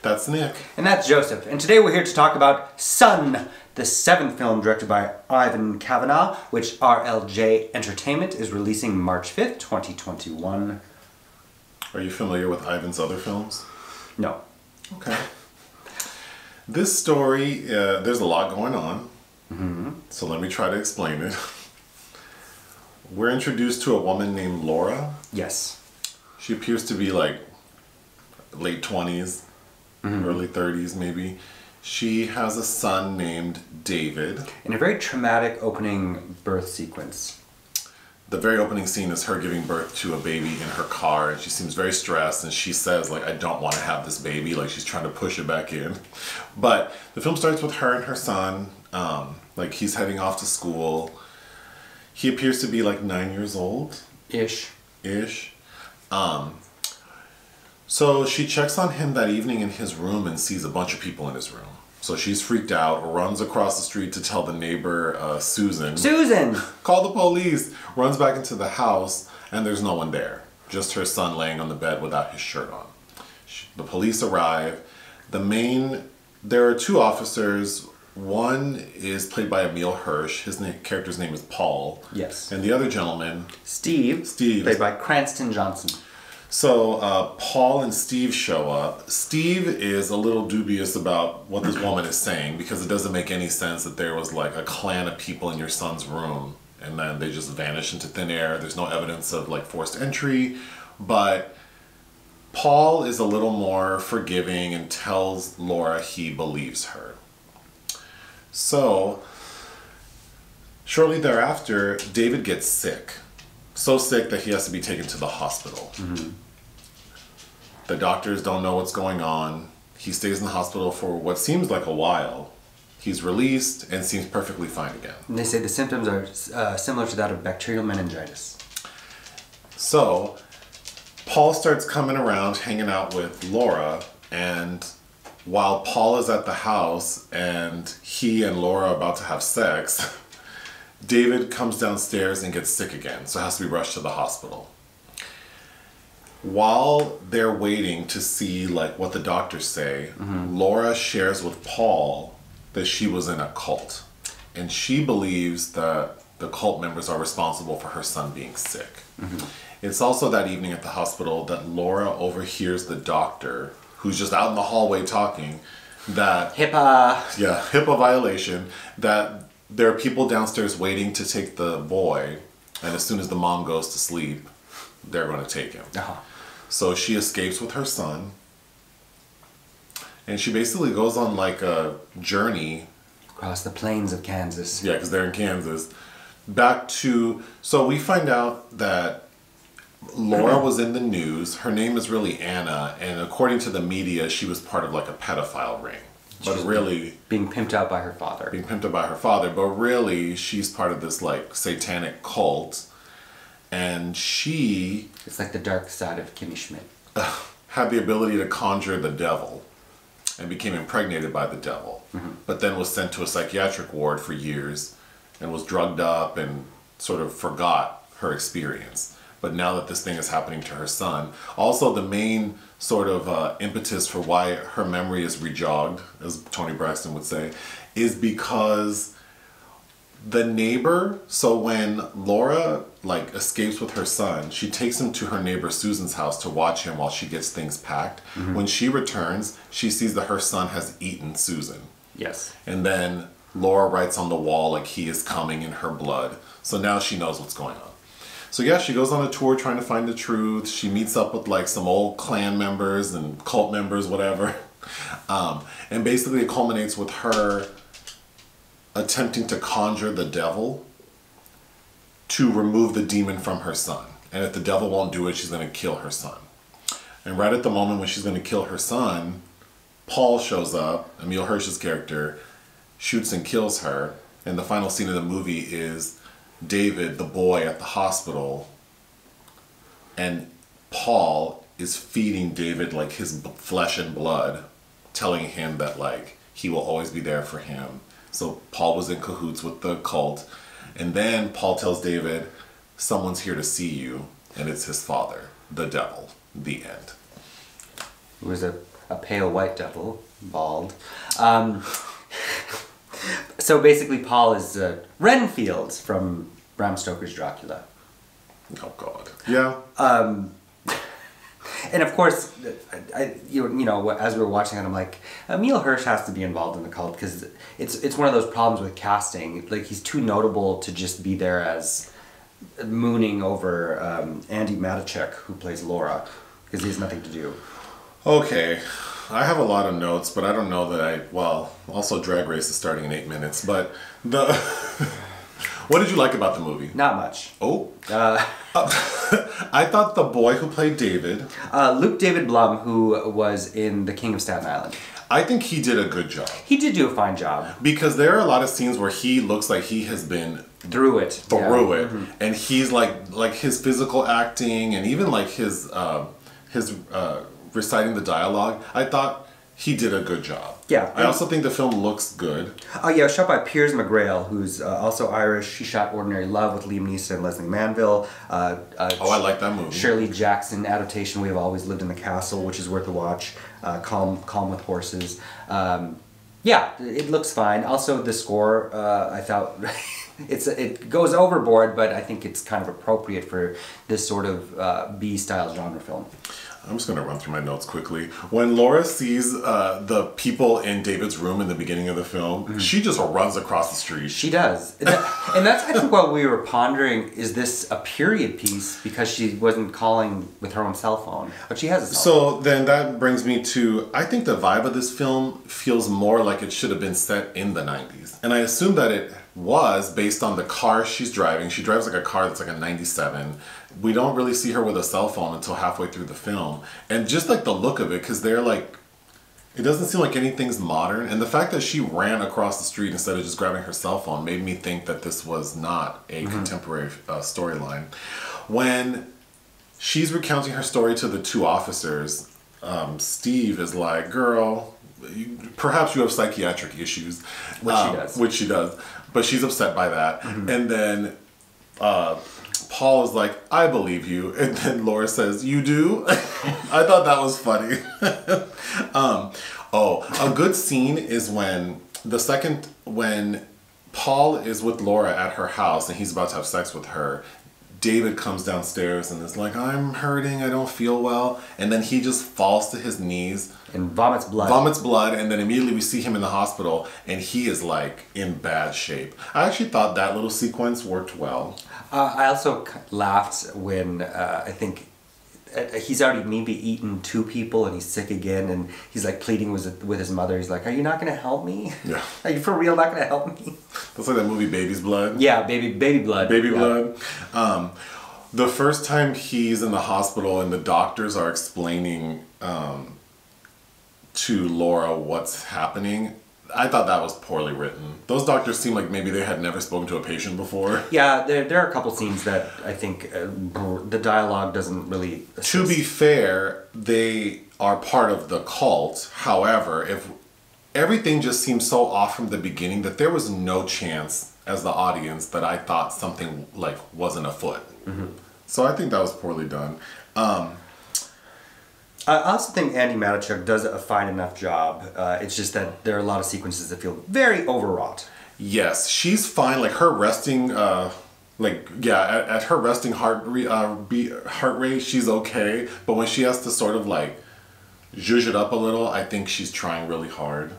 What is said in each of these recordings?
That's Nick. And that's Joseph. And today we're here to talk about Sun, the seventh film directed by Ivan Kavanagh, which RLJE Entertainment is releasing March 5th, 2021. Are you familiar with Ivan's other films? No. Okay. This story, there's a lot going on. So let me try to explain it. We're introduced to a woman named Laura. Yes. She appears to be like late 20s, early 30s maybe. She has a son named David. In a very traumatic opening birth sequence. The very opening scene is her giving birth to a baby in her car, and she seems very stressed, and she says, like, I don't want to have this baby, like she's trying to push it back in. But the film starts with her and her son, like he's heading off to school. He appears to be like 9 years old. Ish. So she checks on him that evening in his room and sees a bunch of people in his room. So she's freaked out, runs across the street to tell the neighbor, Susan. Susan! Call the police! Runs back into the house, and there's no one there. Just her son laying on the bed without his shirt on. The police arrive. There are two officers. One is played by Emile Hirsch. His character's name is Paul. Yes. And the other gentleman... Steve. Played by Cranston Johnson. So Paul and Steve show up. Steve is a little dubious about what this woman is saying because it doesn't make any sense that there was like a clan of people in your son's room and then they just vanish into thin air. There's no evidence of like forced entry, but Paul is a little more forgiving and tells Laura he believes her. So shortly thereafter, David gets sick. So sick that he has to be taken to the hospital. The doctors don't know what's going on. He stays in the hospital for what seems like a while. He's released and seems perfectly fine again. And they say the symptoms are similar to that of bacterial meningitis. So, Paul starts coming around, hanging out with Laura, and while Paul is at the house and he and Laura are about to have sex, David comes downstairs and gets sick again, so has to be rushed to the hospital. While they're waiting to see like what the doctors say, Laura shares with Paul that she was in a cult. And she believes that the cult members are responsible for her son being sick. It's also that evening at the hospital that Laura overhears the doctor, who's just out in the hallway talking, that... HIPAA! Yeah, HIPAA violation, that there are people downstairs waiting to take the boy, and as soon as the mom goes to sleep, they're going to take him. So she escapes with her son, and she basically goes on like a journey across the plains of Kansas. Yeah, because they're in Kansas. Back to, so we find out that Laura was in the news. Her name is really Anna, and according to the media, she was part of like a pedophile ring. But really... being pimped out by her father. Being pimped out by her father, but really she's part of this like satanic cult. And she... It's like the dark side of Kimmy Schmidt. Had the ability to conjure the devil and became impregnated by the devil. But then was sent to a psychiatric ward for years and was drugged up and sort of forgot her experience. But now that this thing is happening to her son, also the main sort of impetus for why her memory is rejogged, as Tony Braxton would say, is because the neighbor, so when Laura like escapes with her son, she takes him to her neighbor Susan's house to watch him while she gets things packed. When she returns, she sees that her son has eaten Susan. Yes. And then Laura writes on the wall like he is coming in her blood. So now she knows what's going on. So yeah, she goes on a tour trying to find the truth. She meets up with like some old clan members and cult members, whatever. And basically it culminates with her attempting to conjure the devil to remove the demon from her son. And if the devil won't do it, she's going to kill her son. And right at the moment when she's going to kill her son, Paul shows up, Emile Hirsch's character, shoots and kills her. And the final scene of the movie is David, the boy, at the hospital, and Paul is feeding David like his flesh and blood, telling him that like he will always be there for him. So Paul was in cahoots with the cult, and then Paul tells David, someone's here to see you, and it's his father, the devil. The end. It was a a pale white devil, bald. So basically Paul is Renfield from Bram Stoker's Dracula. Oh God. Yeah. And of course, you know, as we were watching it, I'm like, Emile Hirsch has to be involved in the cult because it's one of those problems with casting. Like, he's too notable to just be there as mooning over Andi Matichak, who plays Laura, because he has nothing to do. Okay. I have a lot of notes, but I don't know that also Drag Race is starting in 8 minutes, but what did you like about the movie? Not much. Oh. I thought the boy who played David... Luke David Blumm, who was in The King of Staten Island. I think he did a good job. He did do a fine job. Because there are a lot of scenes where he looks like he has been... Through it. Mm-hmm. And he's like his physical acting and even like his reciting the dialogue, I thought he did a good job. Yeah. I also think the film looks good. Oh yeah, shot by Piers McGrail, who's also Irish. He shot Ordinary Love with Liam Neeson and Leslie Manville. I like that movie. Shirley Jackson adaptation, We Have Always Lived in the Castle, which is worth a watch. Calm with Horses. Yeah, it looks fine. Also, the score, I thought... it goes overboard, but I think it's kind of appropriate for this sort of B-style genre film. I'm just going to run through my notes quickly. When Laura sees the people in David's room in the beginning of the film, she just runs across the street. She does. And that's, I think, what we were pondering, is this a period piece because she wasn't calling with her own cell phone? But she has a cell phone. So then that brings me to, I think the vibe of this film feels more like it should have been set in the 90s. And I assume that it was based on the car she's driving. She drives like a car that's like a 97. We don't really see her with a cell phone until halfway through the film. And just like the look of it, because they're like, it doesn't seem like anything's modern. And the fact that she ran across the street instead of just grabbing her cell phone made me think that this was not a contemporary storyline. When she's recounting her story to the two officers, Steve is like, girl, perhaps you have psychiatric issues. Which she does. But she's upset by that. And then Paul is like, I believe you. And then Laura says, you do? I thought that was funny. A good scene is when Paul is with Laura at her house and he's about to have sex with her. David comes downstairs and is like, I'm hurting, I don't feel well. And then he just falls to his knees. And vomits blood. And then immediately we see him in the hospital and he is like in bad shape. I actually thought that little sequence worked well. I also laughed when I think he's already maybe eaten 2 people and he's sick again and he's like pleading with his mother. He's like, are you not going to help me? Yeah. Are you for real not going to help me? That's like that movie Baby's Blood. Yeah, Baby Blood. Baby Blood. The first time he's in the hospital and the doctors are explaining to Laura what's happening, I thought that was poorly written. Those doctors seem like maybe they had never spoken to a patient before. Yeah, there are a couple scenes that I think the dialogue doesn't really assist. To be fair, they are part of the cult. However, if everything just seems so off from the beginning that there was no chance as the audience that I thought something like wasn't afoot. So I think that was poorly done. I also think Andi Matichak does a fine enough job. It's just that there are a lot of sequences that feel very overwrought. Yes, she's fine. Like her resting, at her resting heart rate, she's okay. But when she has to sort of like zhuzh it up a little, I think she's trying really hard.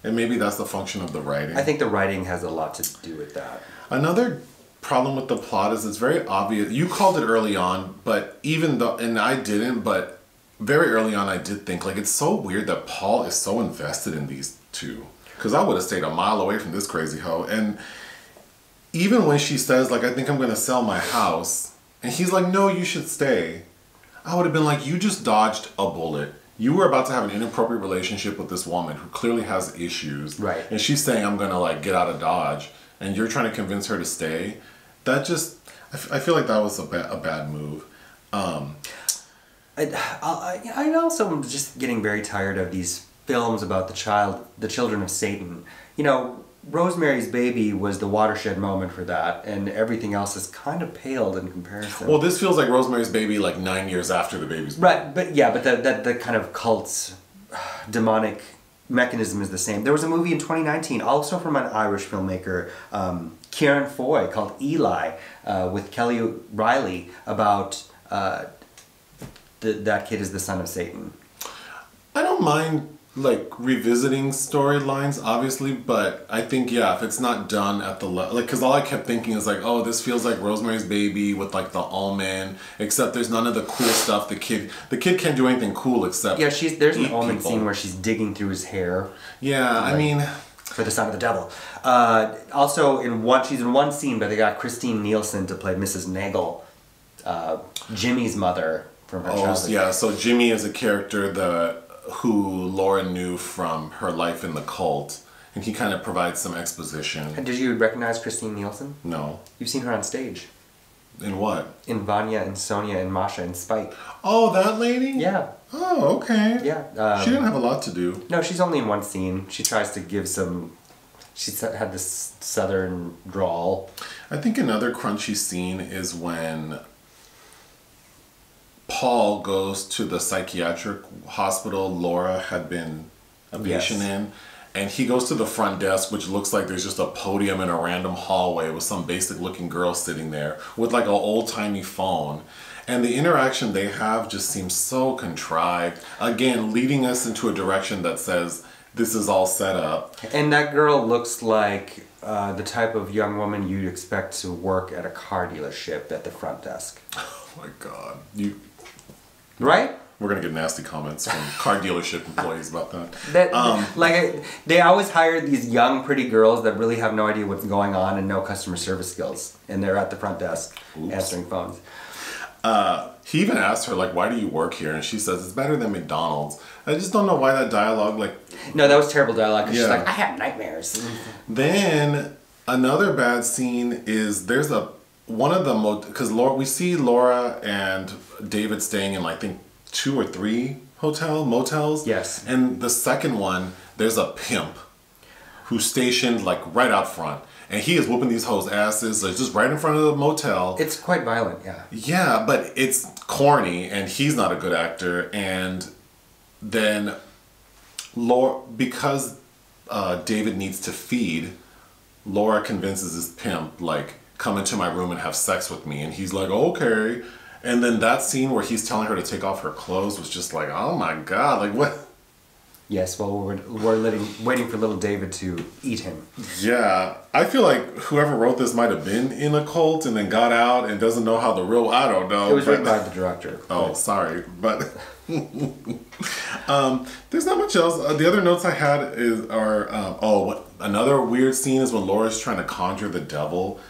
And maybe that's the function of the writing. I think the writing has a lot to do with that. Another problem with the plot is it's very obvious. You called it early on, but and I didn't, but very early on I did think, like, it's so weird that Paul is so invested in these two. Because I would have stayed a mile away from this crazy hoe. And even when she says, like, I think I'm going to sell my house, and he's like, no, you should stay. I would have been like, you just dodged a bullet. You were about to have an inappropriate relationship with this woman who clearly has issues. Right. And she's saying, I'm going to, like, get out of Dodge. And you're trying to convince her to stay. That just, I feel like that was a bad move. I also am just getting very tired of these films about the children of Satan. You know, Rosemary's Baby was the watershed moment for that, and everything else has kind of paled in comparison. Well, this feels like Rosemary's Baby like 9 years after the baby's born. Right, but the kind of cults, demonic mechanism is the same. There was a movie in 2019, also from an Irish filmmaker, Kieran Foy, called Eli, with Kelly Riley, about that kid is the son of Satan. I don't mind like revisiting storylines, obviously, but I think if it's not done at the level, like, because all I kept thinking is like, oh, this feels like Rosemary's Baby with like the Omen, except there's none of the cool stuff. The kid can't do anything cool except there's an Omen scene where she's digging through his hair. Yeah, I mean, for the son of the devil. Also, she's in one scene, but they got Kristine Nielsen to play Mrs. Nagel, Jimmy's mother from her childhood. Yeah, so Jimmy is a character who Laura knew from her life in the cult, and he kind of provides some exposition. And did you recognize Kristine Nielsen? No. You've seen her on stage. In what? In Vanya and Sonia and Masha and Spike. Oh, that lady? Yeah. Oh, okay. Yeah. She didn't have a lot to do. No, she's only in one scene. She tries to give she had this southern drawl. I think another crunchy scene is when Paul goes to the psychiatric hospital Laura had been a patient in, and he goes to the front desk, which looks like there's just a podium in a random hallway with some basic looking girl sitting there with like an old timey phone. And the interaction they have just seems so contrived. Again, leading us into a direction that says this is all set up. And that girl looks like the type of young woman you'd expect to work at a car dealership at the front desk. Oh my God. Right? We're going to get nasty comments from car dealership employees about that. They always hire these young, pretty girls that really have no idea what's going on and no customer service skills. And they're at the front desk answering phones. He even asked her, like, why do you work here? And she says, it's better than McDonald's. I just don't know why that dialogue, like... No, that was terrible dialogue. She's like, I have nightmares. Then, another bad scene is there's because we see Laura and David staying in, I think, 2 or 3 motels. Yes. And the second one, there's a pimp who's stationed, like, right out front. And he is whooping these hoes' asses, like, just right in front of the motel. It's quite violent, yeah. Yeah, but it's corny, and he's not a good actor. And then, because David needs to feed, Laura convinces his pimp, like, come into my room and have sex with me. And he's like, okay. And then that scene where he's telling her to take off her clothes was just like, oh my God, like what? Yes, well, we're waiting for little David to eat him. Yeah, I feel like whoever wrote this might have been in a cult and then got out and doesn't know how the real, I don't know. It was written by the director. Oh, sorry. But there's not much else. The other notes I had another weird scene is when Laura's trying to conjure the devil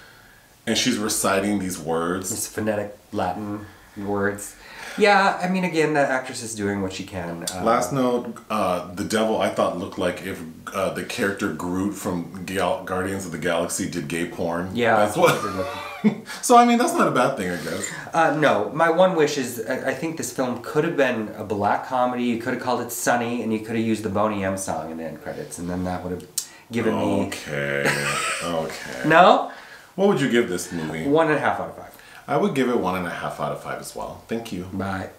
and she's reciting these words. These phonetic Latin words. Yeah, I mean, again, that actress is doing what she can. Last note, the devil I thought looked like if the character Groot from Guardians of the Galaxy did gay porn. Yeah. That's what. So, I mean, that's not a bad thing, I guess. No, my one wish is I think this film could have been a black comedy. You could have called it Sunny, and you could have used the Boney M song in the end credits, and then that would have given me... Okay. No? What would you give this movie? 1.5 out of 5. I would give it 1.5 out of 5 as well. Thank you. Bye.